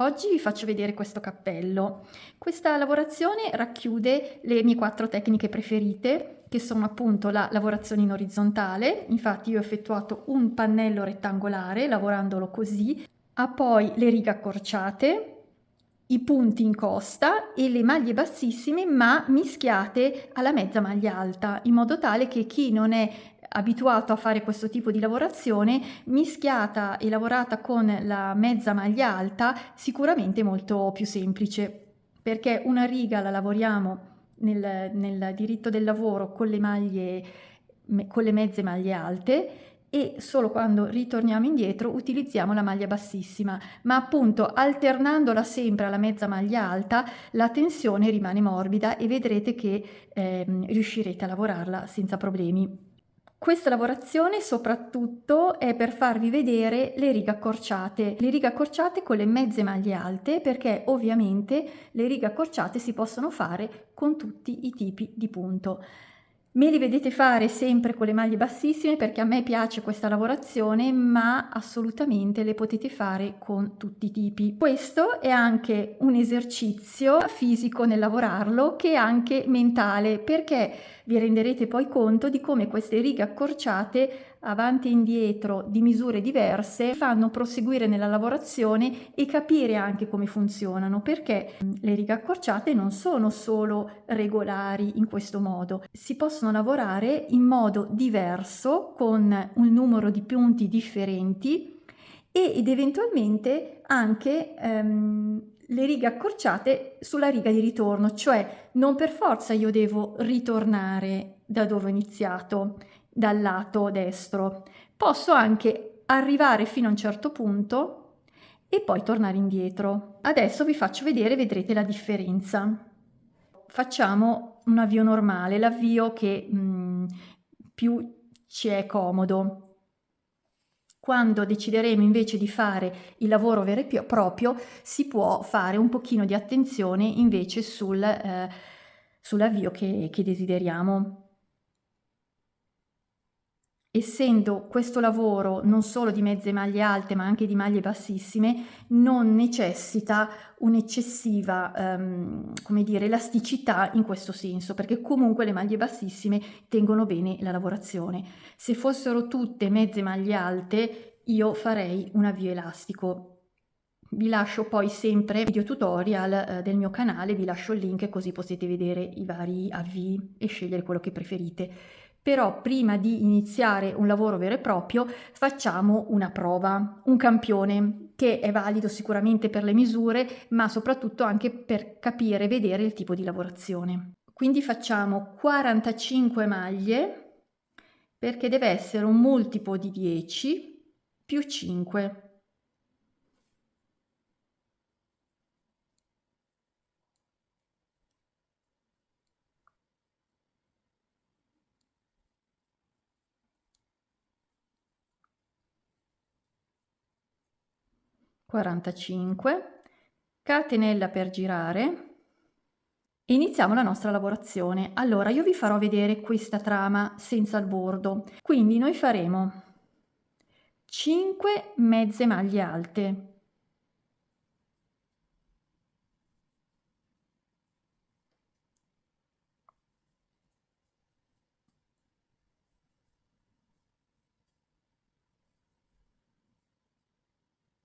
Oggi vi faccio vedere questo cappello. Questa lavorazione racchiude le mie 4 tecniche preferite, che sono appunto la lavorazione in orizzontale. Infatti io ho effettuato un pannello rettangolare lavorandolo così, ha poi le righe accorciate, i punti in costa e le maglie bassissime ma mischiate alla mezza maglia alta, in modo tale che chi non è abituato a fare questo tipo di lavorazione, mischiata e lavorata con la mezza maglia alta, sicuramente molto più semplice, perché una riga la lavoriamo nel diritto del lavoro con con le mezze maglie alte, e solo quando ritorniamo indietro utilizziamo la maglia bassissima, ma appunto alternandola sempre alla mezza maglia alta la tensione rimane morbida e vedrete che riuscirete a lavorarla senza problemi. Questa lavorazione soprattutto è per farvi vedere le righe accorciate con le mezze maglie alte, perché ovviamente le righe accorciate si possono fare con tutti i tipi di punto. Me li vedete fare sempre con le maglie bassissime perché a me piace questa lavorazione, ma assolutamente le potete fare con tutti i tipi. Questo è anche un esercizio fisico nel lavorarlo, che è anche mentale, perché vi renderete poi conto di come queste righe accorciate avanti e indietro di misure diverse fanno proseguire nella lavorazione e capire anche come funzionano, perché le righe accorciate non sono solo regolari in questo modo, si possono lavorare in modo diverso con un numero di punti differenti ed eventualmente anche le righe accorciate sulla riga di ritorno, cioè non per forza io devo ritornare da dove ho iniziato, dal lato destro, posso anche arrivare fino a un certo punto e poi tornare indietro. Adesso vi faccio vedere, vedrete la differenza. Facciamo un avvio normale, l'avvio che più ci è comodo. Quando decideremo invece di fare il lavoro vero e proprio, si può fare un pochino di attenzione invece sull'avvio che desideriamo. Essendo questo lavoro non solo di mezze maglie alte ma anche di maglie bassissime, non necessita un'eccessiva, come dire, elasticità in questo senso, perché comunque le maglie bassissime tengono bene la lavorazione. Se fossero tutte mezze maglie alte, io farei un avvio elastico. Vi lascio poi sempre il video tutorial del mio canale, vi lascio il link così potete vedere i vari avvii e scegliere quello che preferite. Però prima di iniziare un lavoro vero e proprio facciamo una prova, un campione che è valido sicuramente per le misure, ma soprattutto anche per capire e vedere il tipo di lavorazione. Quindi facciamo 45 maglie, perché deve essere un multiplo di 10 più 5. 45, catenella per girare e iniziamo la nostra lavorazione. Allora io vi farò vedere questa trama senza il bordo, quindi noi faremo 5 mezze maglie alte,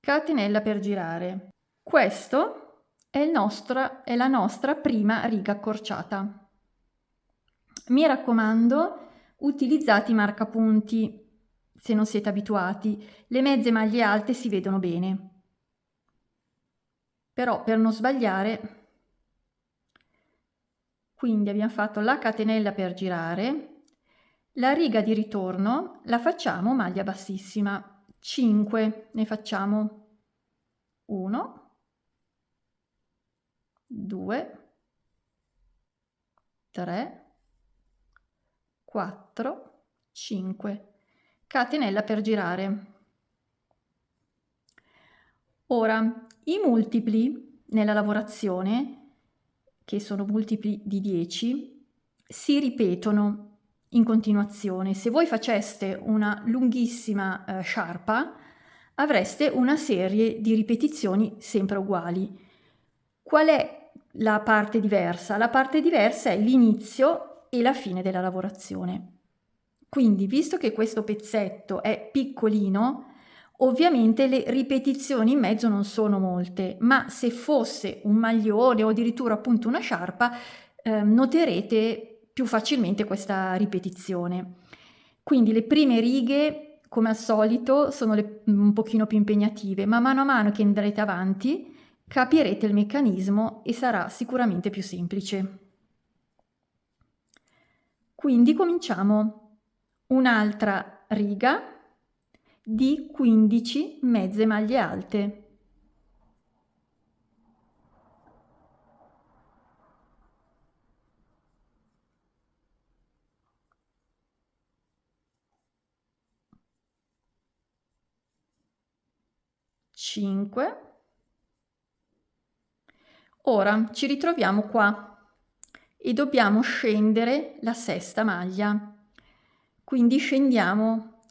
catenella per girare. Questo è la nostra prima riga accorciata. Mi raccomando, utilizzate i marcapunti se non siete abituati. Le mezze maglie alte si vedono bene. Però per non sbagliare, quindi abbiamo fatto la catenella per girare, la riga di ritorno la facciamo maglia bassissima, 5, ne facciamo 1, 2, 3, 4, 5, catenella per girare. Ora, i multipli nella lavorazione, che sono multipli di 10, si ripetono in continuazione. Se voi faceste una lunghissima sciarpa, avreste una serie di ripetizioni sempre uguali. Qual è la parte diversa? La parte diversa è l'inizio e la fine della lavorazione. Quindi, visto che questo pezzetto è piccolino, ovviamente le ripetizioni in mezzo non sono molte, ma se fosse un maglione o addirittura appunto una sciarpa, noterete più facilmente questa ripetizione. Quindi le prime righe, come al solito, sono un pochino più impegnative, ma mano a mano che andrete avanti capirete il meccanismo e sarà sicuramente più semplice. Quindi cominciamo. Un'altra riga di 15 mezze maglie alte. Cinque. Ora ci ritroviamo qua e dobbiamo scendere la sesta maglia. Quindi scendiamo.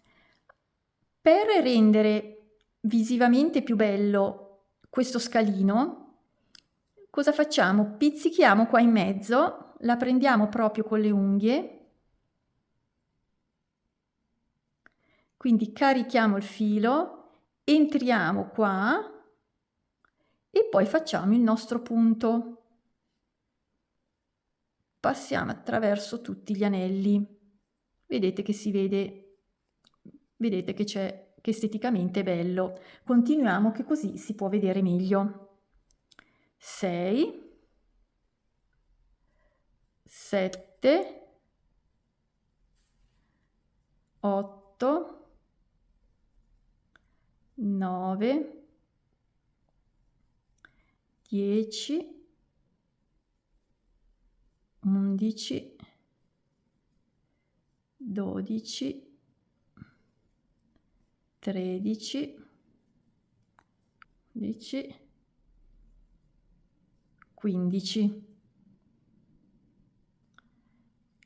Per rendere visivamente più bello questo scalino, cosa facciamo? Pizzichiamo qua in mezzo, la prendiamo proprio con le unghie, quindi carichiamo il filo, entriamo qua e poi facciamo il nostro punto. Passiamo attraverso tutti gli anelli. Vedete che si vede, vedete che c'è, che esteticamente è bello. Continuiamo che così si può vedere meglio. 6, 7, 8, 9, 10, 11, 12, 13, 14, 15.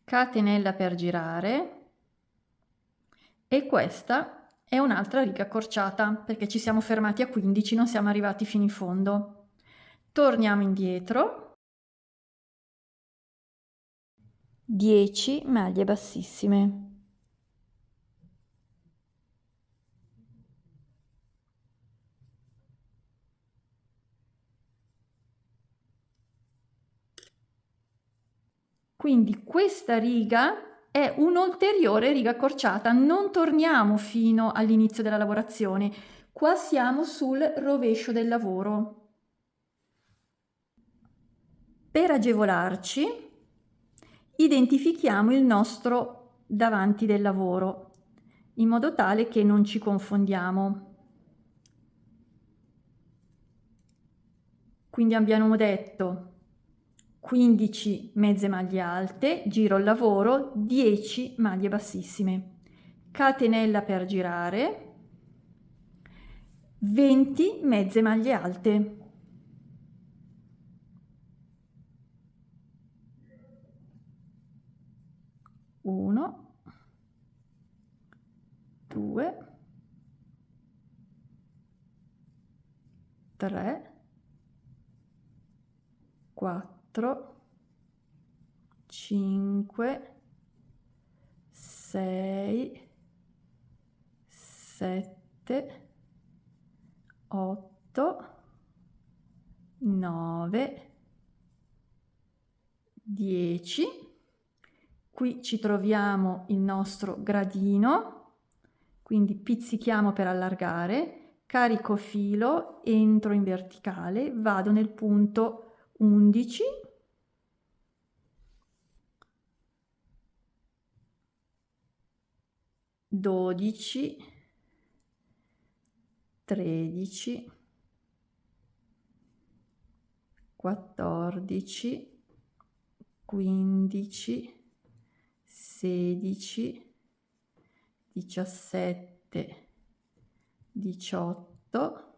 Catenella per girare e questa è un'altra riga accorciata perché ci siamo fermati a 15, non siamo arrivati fino in fondo. Torniamo indietro. 10 maglie bassissime. Quindi questa riga è un'ulteriore riga accorciata, non torniamo fino all'inizio della lavorazione, qua siamo sul rovescio del lavoro. Per agevolarci, identifichiamo il nostro davanti del lavoro, in modo tale che non ci confondiamo. Quindi abbiamo detto 15 mezze maglie alte, giro il lavoro, 10 maglie bassissime, catenella per girare, 20 mezze maglie alte. 1, 2, 3, 4, 5, 6, 7, 8, 9, 10. Qui ci troviamo il nostro gradino, quindi pizzichiamo per allargare, carico filo, entro in verticale, vado nel punto 11, 12, 13, 14, 15, 16, 17, 18,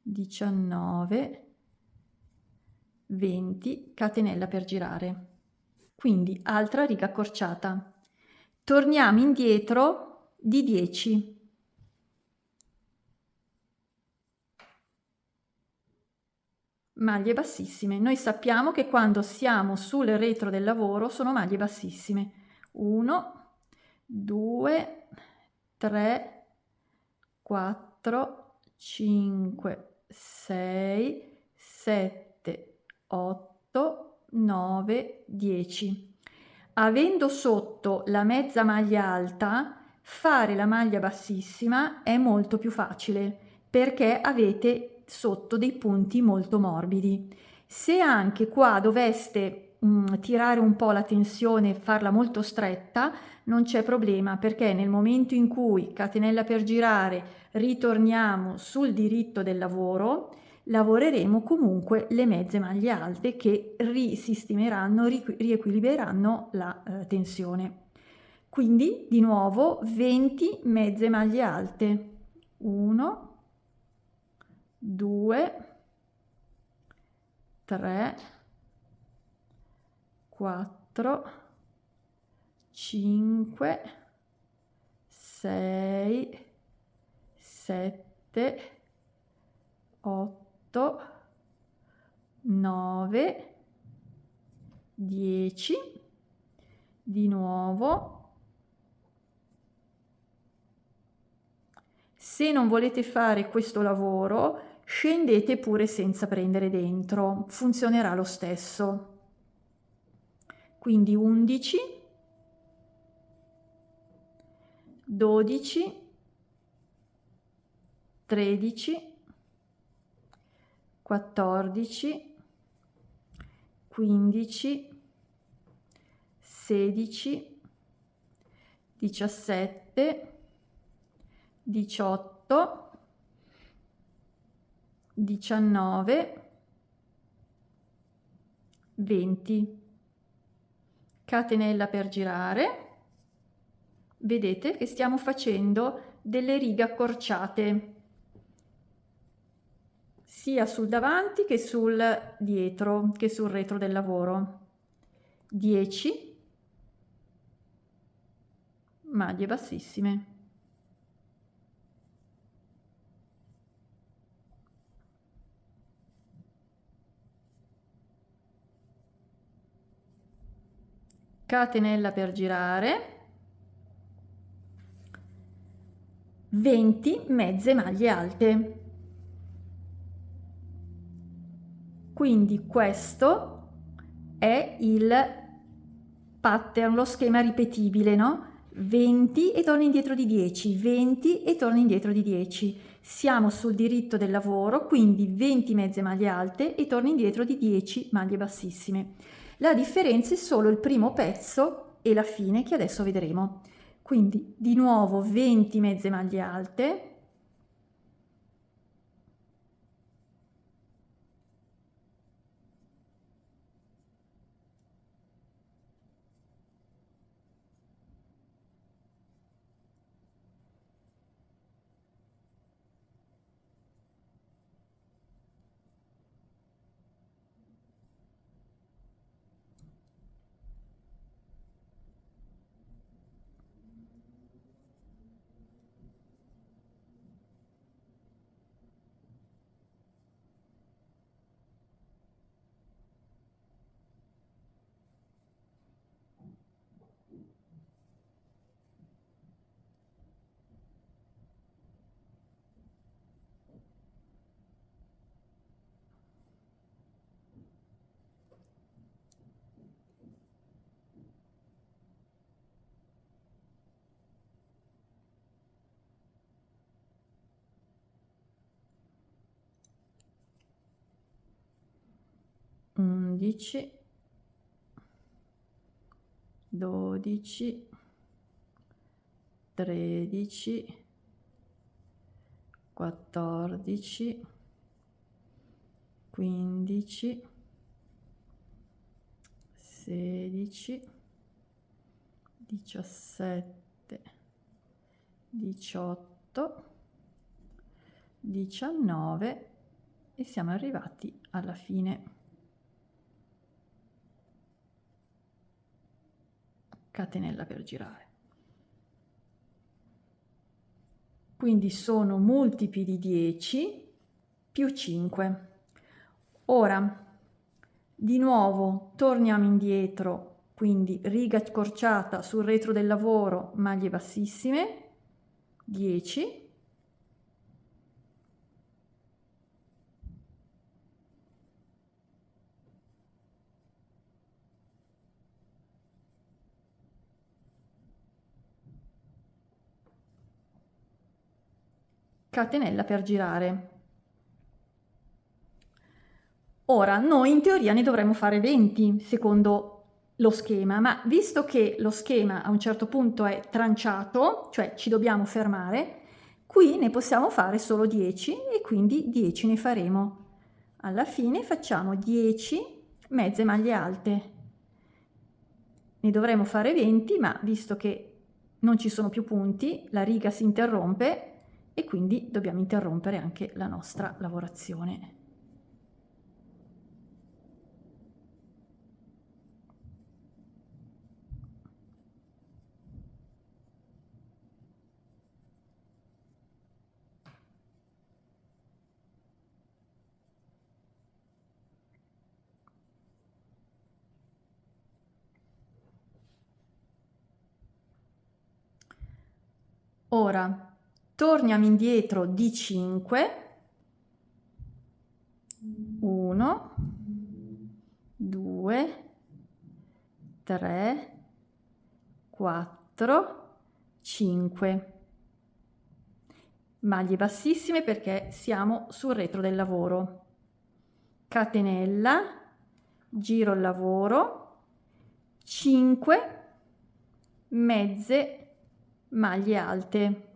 19, 20, catenella per girare. Quindi altra riga accorciata. Torniamo indietro di 10. maglie bassissime. Noi sappiamo che quando siamo sul retro del lavoro sono maglie bassissime. 1, 2, 3, 4, 5, 6, 7, 8, 9, 10. Avendo sotto la mezza maglia alta, fare la maglia bassissima è molto più facile perché avete sotto dei punti molto morbidi. Se anche qua doveste tirare un po' la tensione e farla molto stretta, non c'è problema perché nel momento in cui catenella per girare ritorniamo sul diritto del lavoro, lavoreremo comunque le mezze maglie alte che risistemeranno, riequilibreranno la tensione. Quindi di nuovo 20 mezze maglie alte. 1, 2, 3, 4, 5, 6, 7, 8, 9, 10, di nuovo. Se non volete fare questo lavoro, scendete pure senza prendere dentro, funzionerà lo stesso. Quindi 11, 12, 13, 14, 15, 16, 17, 18, 19, 20. Catenella per girare. Vedete che stiamo facendo delle righe accorciate sia sul davanti che sul dietro, che sul retro del lavoro. 10 maglie bassissime. Catenella per girare. 20 mezze maglie alte. Quindi questo è il pattern, lo schema ripetibile, no? 20 e torno indietro di 10, 20 e torno indietro di 10. Siamo sul diritto del lavoro, quindi 20 mezze maglie alte e torno indietro di 10 maglie bassissime. La differenza è solo il primo pezzo e la fine che adesso vedremo. Quindi di nuovo 20 mezze maglie alte, undici, 12, 13, 14, 15, 16, 17, 18, 19 e siamo arrivati alla fine. Catenella per girare. Quindi sono multipli di 10 più 5. Ora, di nuovo, torniamo indietro, quindi riga accorciata sul retro del lavoro, maglie bassissime, 10, catenella per girare. Ora, noi in teoria ne dovremmo fare 20 secondo lo schema, ma visto che lo schema a un certo punto è tranciato, cioè ci dobbiamo fermare, qui ne possiamo fare solo 10 e quindi 10 ne faremo. Alla fine facciamo 10 mezze maglie alte. Ne dovremo fare 20, ma visto che non ci sono più punti, la riga si interrompe e quindi dobbiamo interrompere anche la nostra lavorazione. Ora torniamo indietro di 5, 1, 2, 3, 4, 5. Maglie bassissime perché siamo sul retro del lavoro. Catenella, giro il lavoro, 5 mezze maglie alte.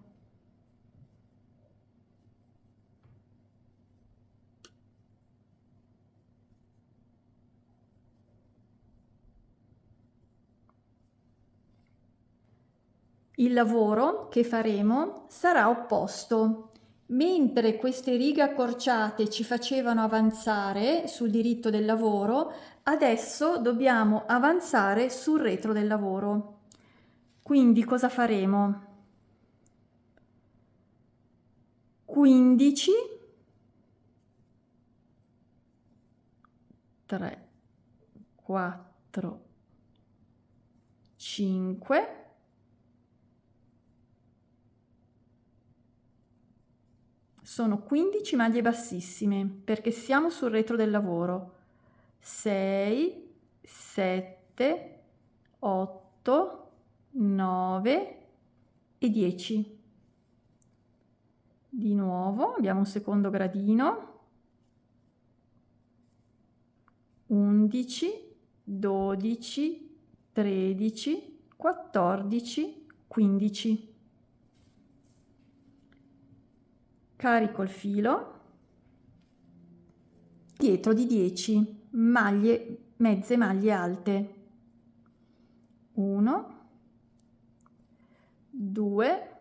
Il lavoro che faremo sarà opposto. Mentre queste righe accorciate ci facevano avanzare sul diritto del lavoro, adesso dobbiamo avanzare sul retro del lavoro. Quindi cosa faremo? 15, 3, 4, 5, sono 15 maglie bassissime perché siamo sul retro del lavoro. 6, 7, 8, 9 e 10. Di nuovo abbiamo un secondo gradino. 11, 12, 13, 14, 15. Carico il filo, dietro di 10 maglie, mezze maglie alte. 1, 2,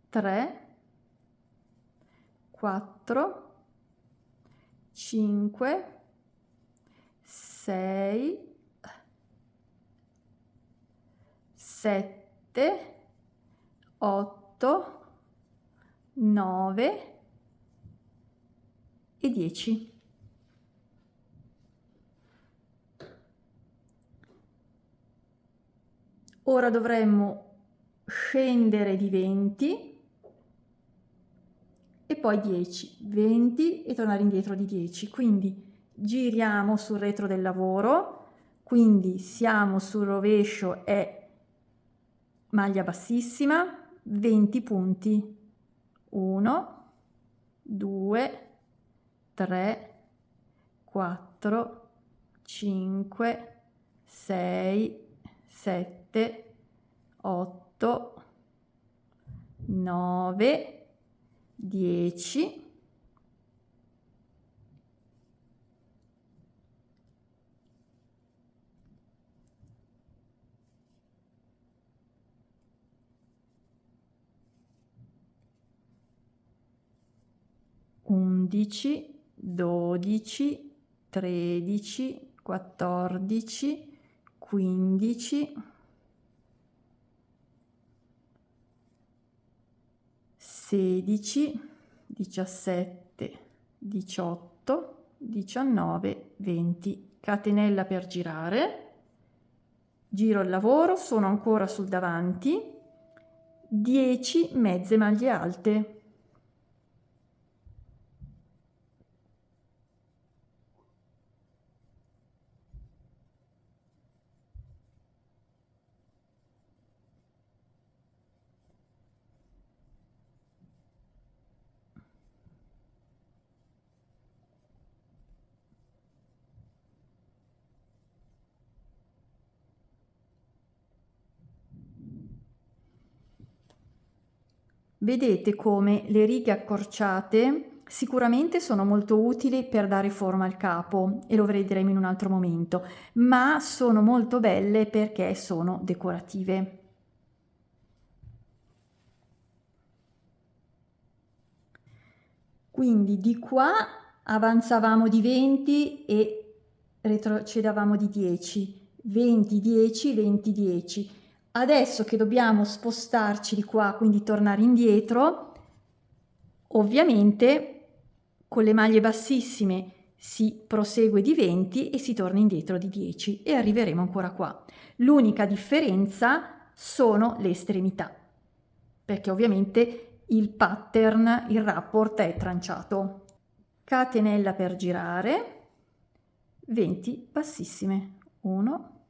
3, 4, 5, 6, 7, 8, 9 e 10. Ora dovremmo scendere di 20 e poi 10, 20 e tornare indietro di 10. Quindi giriamo sul retro del lavoro, quindi siamo sul rovescio e maglia bassissima, 20 punti. 1, 2, 3, 4, 5, 6, 7, 8, 9, 10, 11, 12, 13, 14, 15, 16, 17, 18, 19, 20. Catenella per girare, giro il lavoro, sono ancora sul davanti, 10 mezze maglie alte. Vedete come le righe accorciate sicuramente sono molto utili per dare forma al capo, e lo vedremo in un altro momento, ma sono molto belle perché sono decorative. Quindi di qua avanzavamo di 20 e retrocedavamo di 10, 20, 10, 20, 10. Adesso che dobbiamo spostarci di qua, quindi tornare indietro, ovviamente con le maglie bassissime si prosegue di 20 e si torna indietro di 10 e arriveremo ancora qua. L'unica differenza sono le estremità, perché ovviamente il pattern, il rapport è tranciato. Catenella per girare, 20 bassissime, 1,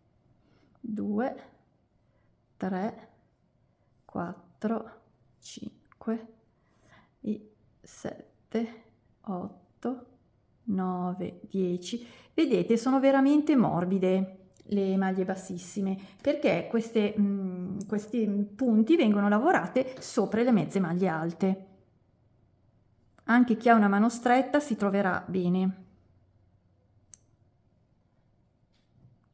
2, 3, 4, 5, 7, 8, 9, 10. Vedete, sono veramente morbide le maglie bassissime perché questi punti vengono lavorate sopra le mezze maglie alte. Anche chi ha una mano stretta si troverà bene.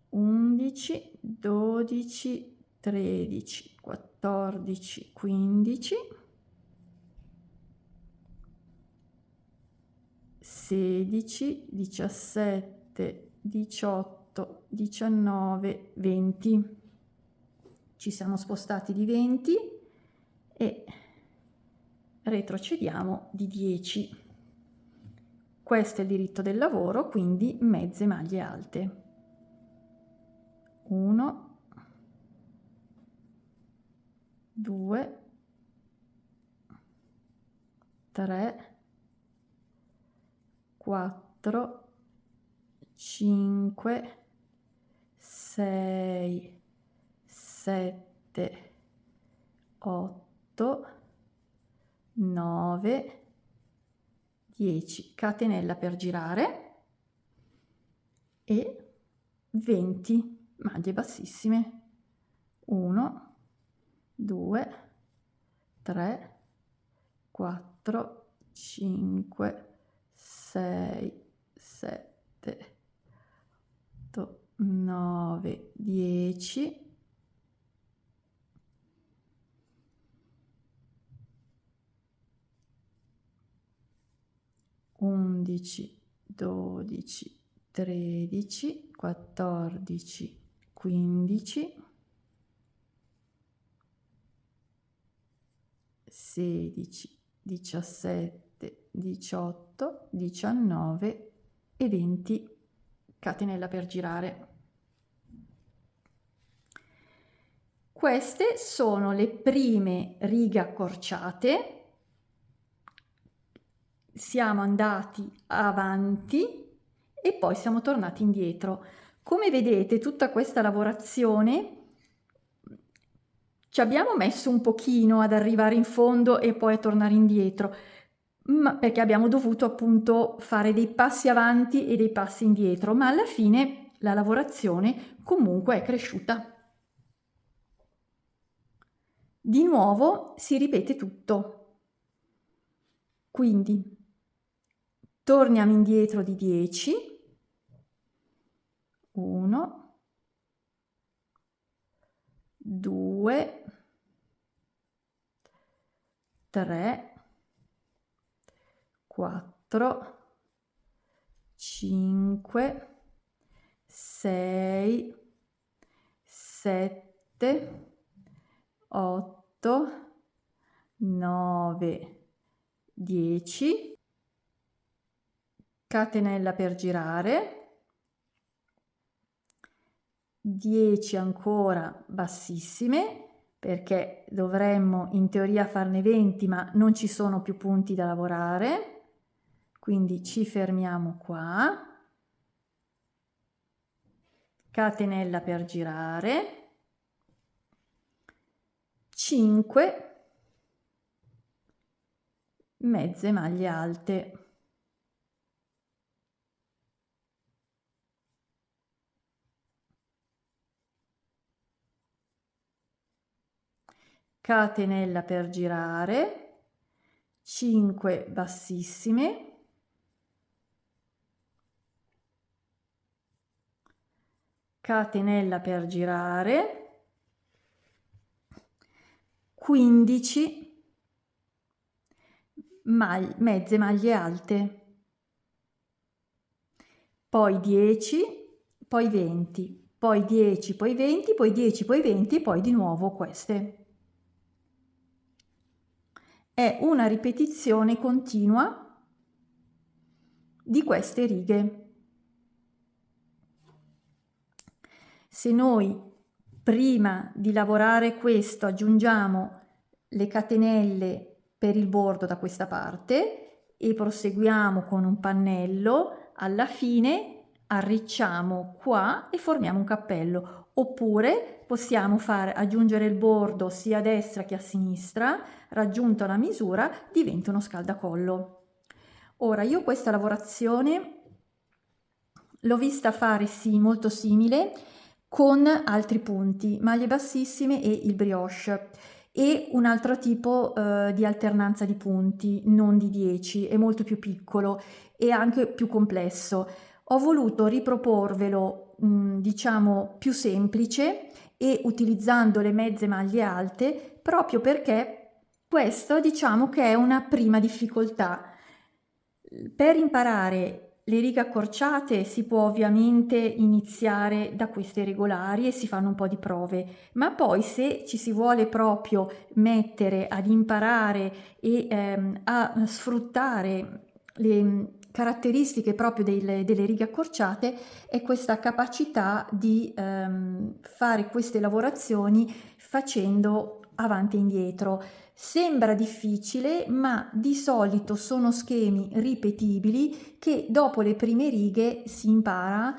11, 12, 13, 14, 15, 16, 17, 18, 19, 20. Ci siamo spostati di 20 e retrocediamo di 10. Questo è il diritto del lavoro, quindi mezze maglie alte. 1, 2, 3, 4, 5, 6, 7, 8, 9, 10. Catenella per girare e 20 maglie bassissime. 1, 2, 3, 4, 5, 6, 7, 8, 9, 10. 11, 12, 13, 14, 15, 16, 17, 18, 19 e 20. Catenella per girare. Queste sono le prime righe accorciate. Siamo andati avanti e poi siamo tornati indietro. Come vedete, tutta questa lavorazione ci abbiamo messo un pochino ad arrivare in fondo e poi a tornare indietro, perché abbiamo dovuto appunto fare dei passi avanti e dei passi indietro, ma alla fine la lavorazione comunque è cresciuta. Di nuovo si ripete tutto. Quindi torniamo indietro di 10, 1, 2, 3, 4, 5, 6, 7, 8, 9, 10, catenella per girare, 10 ancora bassissime, perché dovremmo in teoria farne 20, ma non ci sono più punti da lavorare, quindi ci fermiamo qua, catenella per girare, 5 mezze maglie alte. Catenella per girare, 5 bassissime, catenella per girare, 15 mezze maglie alte, poi 10, poi 20, poi 10, poi 20, poi 10, poi 20 e poi di nuovo queste. È una ripetizione continua di queste righe. Se noi prima di lavorare questo aggiungiamo le catenelle per il bordo da questa parte e proseguiamo con un pannello, alla fine arricciamo qua e formiamo un cappello, oppure possiamo aggiungere il bordo sia a destra che a sinistra, raggiunta la misura diventa uno scaldacollo. Ora io questa lavorazione l'ho vista fare molto simile con altri punti, maglie bassissime e il brioche, e un altro tipo di alternanza di punti, non di 10, è molto più piccolo e anche più complesso. Ho voluto riproporvelo diciamo più semplice e utilizzando le mezze maglie alte, proprio perché questo diciamo che è una prima difficoltà. Per imparare le righe accorciate si può ovviamente iniziare da queste regolari e si fanno un po' di prove, ma poi se ci si vuole proprio mettere ad imparare e a sfruttare le caratteristiche proprio delle righe accorciate, è questa capacità di fare queste lavorazioni facendo avanti e indietro. Sembra difficile, ma di solito sono schemi ripetibili che dopo le prime righe si impara,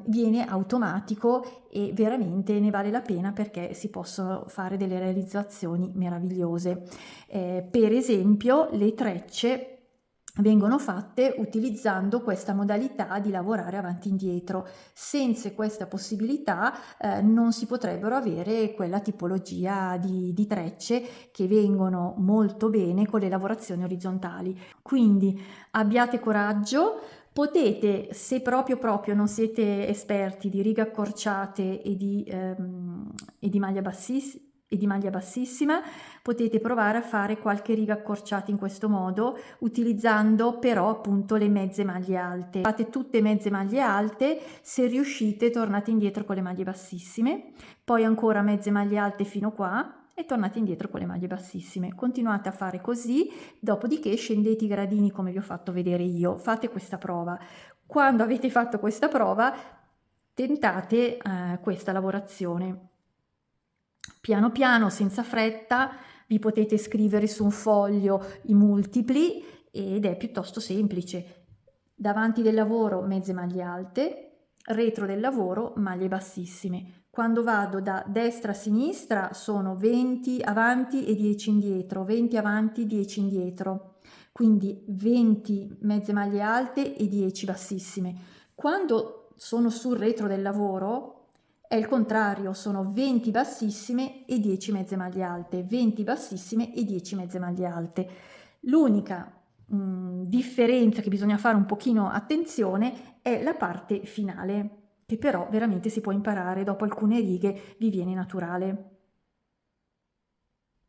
viene automatico e veramente ne vale la pena perché si possono fare delle realizzazioni meravigliose. Per esempio, le trecce vengono fatte utilizzando questa modalità di lavorare avanti e indietro. Senza questa possibilità non si potrebbero avere quella tipologia di trecce che vengono molto bene con le lavorazioni orizzontali. Quindi abbiate coraggio. Potete, se proprio non siete esperti di righe accorciate e di maglia bassissima, potete provare a fare qualche riga accorciata in questo modo, utilizzando però appunto le mezze maglie alte. Fate tutte mezze maglie alte, se riuscite tornate indietro con le maglie bassissime, poi ancora mezze maglie alte fino qua e tornate indietro con le maglie bassissime. Continuate a fare così, dopodiché scendete i gradini come vi ho fatto vedere io. Fate questa prova. Quando avete fatto questa prova, tentate questa lavorazione. Piano piano, senza fretta, vi potete scrivere su un foglio i multipli ed è piuttosto semplice. Davanti del lavoro mezze maglie alte, retro del lavoro maglie bassissime. Quando vado da destra a sinistra sono 20 avanti e 10 indietro, 20 avanti, 10 indietro, quindi 20 mezze maglie alte e 10 bassissime. Quando sono sul retro del lavoro è il contrario, sono 20 bassissime e 10 mezze maglie alte, 20 bassissime e 10 mezze maglie alte. L'unica differenza che bisogna fare un pochino attenzione è la parte finale, che però veramente si può imparare, dopo alcune righe vi viene naturale.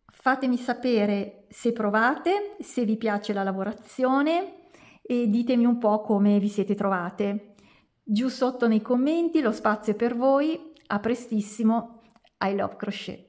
Fatemi sapere se provate, se vi piace la lavorazione e ditemi un po' come vi siete trovate. Giù sotto nei commenti, lo spazio è per voi. A prestissimo. I love crochet.